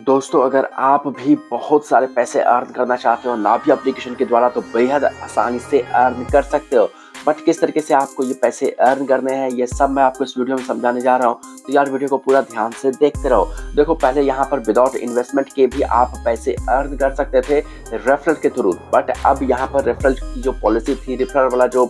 दोस्तों, अगर आप भी बहुत सारे पैसे अर्न करना चाहते हो नाभी एप्लीकेशन के द्वारा तो बेहद आसानी से अर्न कर सकते हो। बट किस तरीके से आपको ये पैसे अर्न करने हैं ये सब मैं आपको इस वीडियो में समझाने जा रहा हूँ। तो यार वीडियो को पूरा ध्यान से देखते रहो। देखो, पहले यहाँ पर विदाउट इन्वेस्टमेंट के भी आप पैसे अर्न कर सकते थे रेफरल के थ्रू। बट अब यहाँ पर रेफरल की जो पॉलिसी थी, रेफरल वाला जो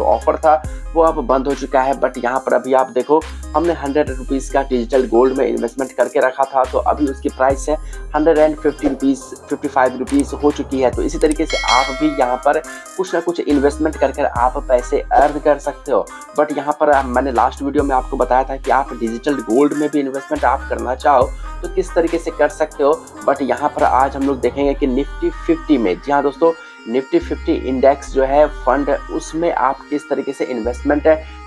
ऑफर था वो अब बंद हो चुका है। बट यहाँ पर अभी आप देखो, हमने 100 रुपीज़ का डिजिटल गोल्ड में इन्वेस्टमेंट करके रखा था, तो अभी उसकी प्राइस है 150 रुपीज़ 55 रुपीज़ हो चुकी है। तो इसी तरीके से आप भी यहाँ पर कुछ ना कुछ इन्वेस्टमेंट कर कर आप पैसे अर्न कर सकते हो। बट यहाँ पर मैंने लास्ट वीडियो में आपको बताया था कि आप डिजिटल गोल्ड में भी इन्वेस्टमेंट आप करना चाहो तो किस तरीके से कर सकते हो। बट यहाँ पर आज हम लोग देखेंगे कि निफ्टी 50 में, जी हाँ दोस्तों, निफ्टी 50 इंडेक्स जो है फंड, उसमें आप किस तरीके से इन्वेस्टमेंट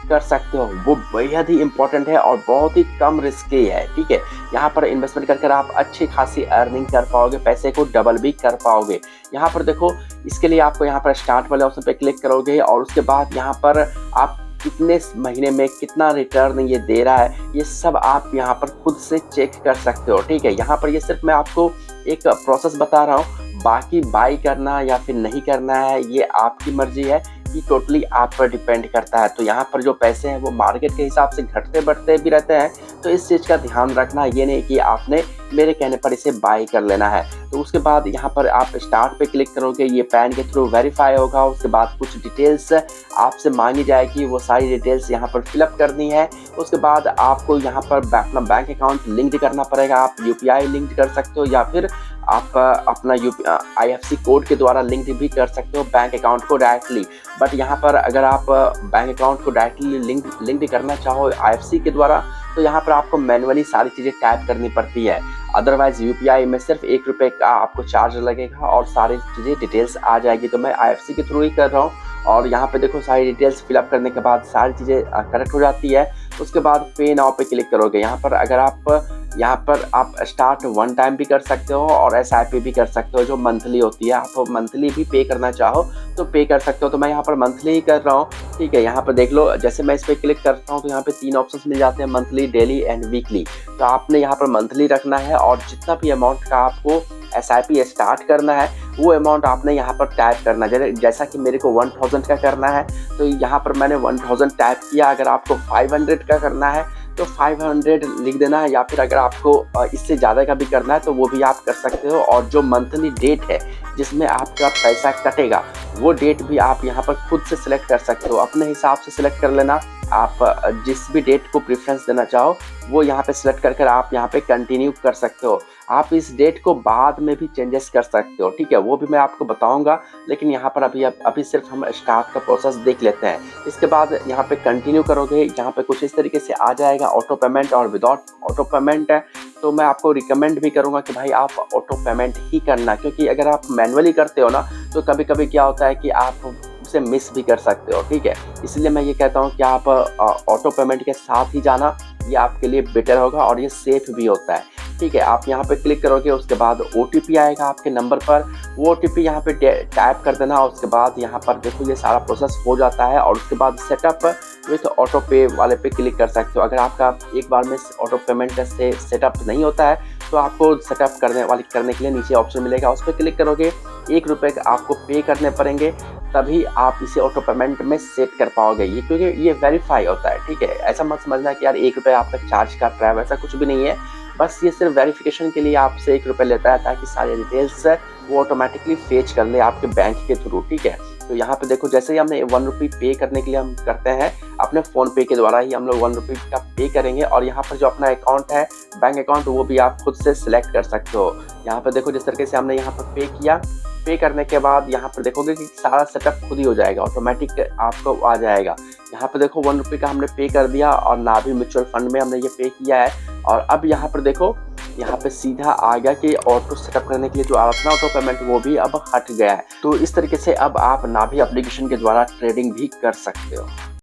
कर सकते हो। वो बेहद ही इंपॉर्टेंट है और बहुत ही कम रिस्की है। ठीक है, यहाँ पर इन्वेस्टमेंट कर आप अच्छी खासी अर्निंग कर पाओगे, पैसे को डबल भी कर पाओगे। यहाँ पर देखो, इसके लिए आपको यहाँ पर स्टार्ट वाले ऑप्शन पे क्लिक करोगे और उसके बाद यहाँ पर आप कितने महीने में कितना रिटर्न ये दे रहा है ये सब आप यहाँ पर खुद से चेक कर सकते हो। ठीक है, यहाँ पर ये सिर्फ मैं आपको एक प्रोसेस बता रहा हूँ, बाकी बाई करना या फिर नहीं करना है ये आपकी मर्जी है, ये टोटली आप पर डिपेंड करता है। तो यहाँ पर जो पैसे हैं वो मार्केट के हिसाब से घटते बढ़ते भी रहते हैं, तो इस चीज़ का ध्यान रखना, ये नहीं कि आपने मेरे कहने पर इसे बाई कर लेना है। तो उसके बाद यहाँ पर आप स्टार्ट पे क्लिक करोगे, ये पैन के थ्रू वेरीफाई होगा। उसके बाद कुछ डिटेल्स आपसे मांगी जाएगी, वो सारी डिटेल्स यहाँ पर फिलअप करनी है। उसके बाद आपको यहाँ पर अपना बैंक अकाउंट लिंक करना पड़ेगा। आप यूपीआई लिंक कर सकते हो या फिर आप अपना IFSC कोड के द्वारा लिंक भी कर सकते हो बैंक अकाउंट को डायरेक्टली। बट यहाँ पर अगर आप बैंक अकाउंट को डायरेक्टली लिंक करना चाहो IFSC के द्वारा तो यहाँ पर आपको मैनुअली सारी चीज़ें टाइप करनी पड़ती है। अदरवाइज यूपीआई में सिर्फ 1 रुपये का आपको चार्ज लगेगा और सारी चीज़ें डिटेल्स आ जाएगी। तो मैं IFSC के थ्रू ही कर रहा हूँ और यहाँ पे देखो सारी डिटेल्स फिलअप करने के बाद सारी चीज़ें करेक्ट हो जाती है। उसके बाद पे नाउ पे क्लिक करोगे। यहाँ पर अगर आप स्टार्ट 1 टाइम भी कर सकते हो और SIP भी कर सकते हो जो मंथली होती है। आप मंथली भी पे करना चाहो तो पे कर सकते हो, तो मैं यहाँ पर मंथली ही कर रहा हूँ। ठीक है, यहाँ पर देख लो, जैसे मैं इस पर क्लिक करता हूँ तो यहाँ पे 3 ऑप्शंस मिल जाते हैं, मंथली, डेली एंड वीकली। तो आपने यहाँ पर मंथली रखना है और जितना भी अमाउंट का आपको SIP स्टार्ट करना है वो अमाउंट आपने यहाँ पर टाइप करना है। जैसा कि मेरे को 1000 का करना है तो यहाँ पर मैंने 1000 टाइप किया। अगर आपको 500 का करना है तो 500 लिख देना है, या फिर अगर आपको इससे ज़्यादा का भी करना है तो वो भी आप कर सकते हो। और जो मंथली डेट है जिसमें आपका पैसा कटेगा वो डेट भी आप यहाँ पर खुद से सिलेक्ट कर सकते हो, अपने हिसाब से सिलेक्ट कर लेना। आप जिस भी डेट को प्रेफरेंस देना चाहो वो यहाँ पे सिलेक्ट कर आप यहाँ पे कंटिन्यू कर सकते हो। आप इस डेट को बाद में भी चेंजेस कर सकते हो। ठीक है, वो भी मैं आपको बताऊंगा, लेकिन यहाँ पर अभी सिर्फ हम स्टार्ट का प्रोसेस देख लेते हैं। इसके बाद यहाँ पे कंटिन्यू करोगे, यहाँ पे कुछ इस तरीके से आ जाएगा ऑटो पेमेंट और विदाउट ऑटो पेमेंट है। तो मैं आपको रिकमेंड भी करूँगा कि भाई आप ऑटो पेमेंट ही करना, क्योंकि अगर आप मैनुअली करते हो ना तो कभी कभी क्या होता है कि आप उसे मिस भी कर सकते हो। ठीक है, इसलिए मैं ये कहता हूँ कि आप ऑटो पेमेंट के साथ ही जाना, ये आपके लिए बेटर होगा और ये सेफ भी होता है। ठीक है, आप यहाँ पे क्लिक करोगे, उसके बाद OTP आएगा आपके नंबर पर, वो OTP यहाँ पे टाइप कर देना। उसके बाद यहाँ पर देखो ये सारा प्रोसेस हो जाता है और उसके बाद सेटअप विथ ऑटो पे वाले पे क्लिक कर सकते हो। अगर आपका एक बार में ऑटो पेमेंट से सेटअप नहीं होता है तो आपको सेटअप करने के लिए नीचे ऑप्शन मिलेगा, उस पर क्लिक करोगे। 1 रुपये आपको पे करने पड़ेंगे, तभी आप इसे ऑटो पेमेंट में सेट कर पाओगे, ये क्योंकि ये वेरीफाई होता है। ठीक है, ऐसा मत समझना कि यार 1 रुपये आपका चार्ज काट रहा है, वैसा कुछ भी नहीं है। बस ये सिर्फ वेरिफिकेशन के लिए आपसे 1 रुपये लेता है ताकि सारे डिटेल्स वो ऑटोमेटिकली फेच कर ले आपके बैंक के थ्रू। ठीक है, तो यहाँ पे देखो, जैसे ही हमने 1 रुपये पे करने के लिए हम करते हैं अपने फ़ोन पे के द्वारा ही हम लोग 1 रुपये का पे करेंगे। और यहाँ पर जो अपना अकाउंट है बैंक अकाउंट वो भी आप खुद से सिलेक्ट कर सकते हो। यहाँ पर देखो जिस तरीके से हमने यहाँ पर पे किया, पे करने के बाद यहाँ पर देखोगे कि सारा सेटअप खुद ही हो जाएगा, ऑटोमेटिक आपको आ जाएगा। यहाँ पर देखो 1 रुपये का हमने पे कर दिया और नाभी म्यूचुअल फंड में हमने ये पे किया है। और अब यहाँ पर देखो, यहाँ पे सीधा आ गया कि ऑटो सेटअप करने के लिए जो अपना ऑटो पेमेंट वो भी अब हट गया है। तो इस तरीके से अब आप नाभी एप्लीकेशन के द्वारा ट्रेडिंग भी कर सकते हो।